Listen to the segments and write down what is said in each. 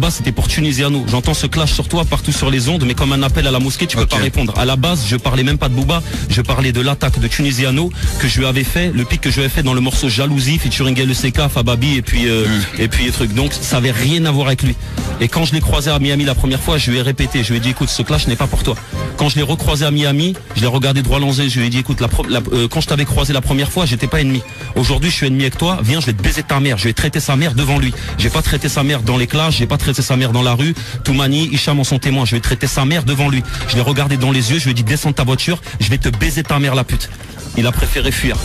base c'était pour Tunisiano. J'entends ce clash sur toi partout sur les ondes, mais comme un appel à la mosquée, tu peux pas répondre. À la base, je parlais même pas de Booba, je parlais de l'attaque de Tunisiano que je lui avais fait, le pic que je lui avais fait dans le morceau Jalousie, featuring LCK, Fababi et puis les trucs. Donc ça avait rien à voir avec lui. Et quand je l'ai croisé à Miami la première fois, je lui ai répété, je lui ai dit écoute, ce clash n'est pas pour toi. Quand je l'ai recroisé à Miami, je l'ai regardé droit dans les yeux, je lui ai dit écoute, quand je t'avais croisé la première fois, j'étais pas ennemi. Aujourd'hui, je suis ennemi avec toi, viens, je vais te baiser ta mère, je vais traiter sa mère devant lui. J'ai pas traité sa mère dans les clashs, j'ai pas traité sa mère dans la rue. Toumani, Hicham en sont témoins, je vais traiter sa mère devant lui. Je l'ai regardé dans les yeux, je lui ai dit descends de ta voiture, je vais te baiser ta mère la pute. Il a préféré fuir.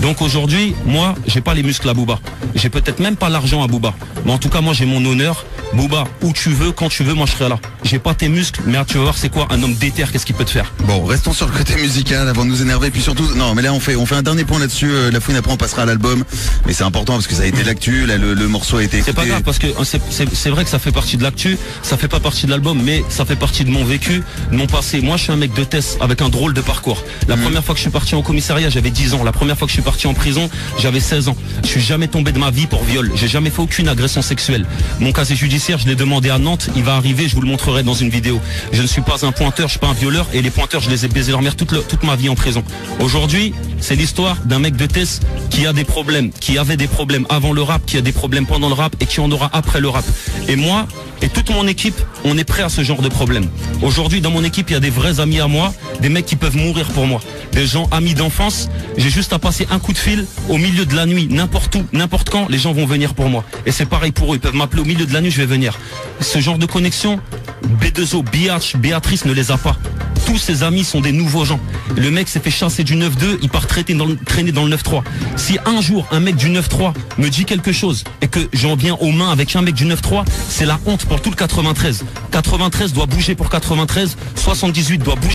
Donc aujourd'hui, moi, j'ai pas les muscles à Booba. J'ai peut-être même pas l'argent à Booba. Mais en tout cas, moi, j'ai mon honneur. Booba, où tu veux, quand tu veux, moi je serai là. J'ai pas tes muscles, mais tu vas voir c'est quoi un homme déter, qu'est-ce qu'il peut te faire. Bon, restons sur le côté musical avant de nous énerver, puis surtout, non, mais là on fait un dernier point là-dessus. La fouine, après on passera à l'album, mais c'est important parce que ça a été l'actu, là le morceau a été écouté. C'est pas grave parce que c'est vrai que ça fait partie de l'actu, ça fait pas partie de l'album, mais ça fait partie de mon vécu, de mon passé. Moi, je suis un mec de test avec un drôle de parcours. La première fois que je suis parti en commissariat, j'avais 10 ans. La première fois que je suis parti en prison, j'avais 16 ans. Je suis jamais tombé de ma vie pour viol. J'ai jamais fait aucune agression sexuelle. Mon casier judiciaire, je l'ai demandé à Nantes, il va arriver, je vous le montrerai dans une vidéo. Je ne suis pas un pointeur, je suis pas un violeur, et les pointeurs, je les ai baisés leur mère toute ma vie en prison. Aujourd'hui, c'est l'histoire d'un mec de Tess qui a des problèmes, qui avait des problèmes avant le rap, qui a des problèmes pendant le rap et qui en aura après le rap. Et moi, et toute mon équipe, on est prêt à ce genre de problème. Aujourd'hui, dans mon équipe, il y a des vrais amis à moi, des mecs qui peuvent mourir pour moi. Des gens amis d'enfance, j'ai juste à passer un coup de fil au milieu de la nuit, n'importe où, n'importe quand, les gens vont venir pour moi. Et c'est pareil pour eux, ils peuvent m'appeler au milieu de la nuit, je vais venir. Ce genre de connexion, B2O, Biatch, Béatrice ne les a pas. Tous ses amis sont des nouveaux gens. Le mec s'est fait chasser du 9-2, il part traîner dans le 9-3. Si un jour un mec du 9-3 me dit quelque chose et que j'en viens aux mains avec un mec du 9-3, c'est la honte pour tout le 93. 93 doit bouger pour 93, 78 doit bouger.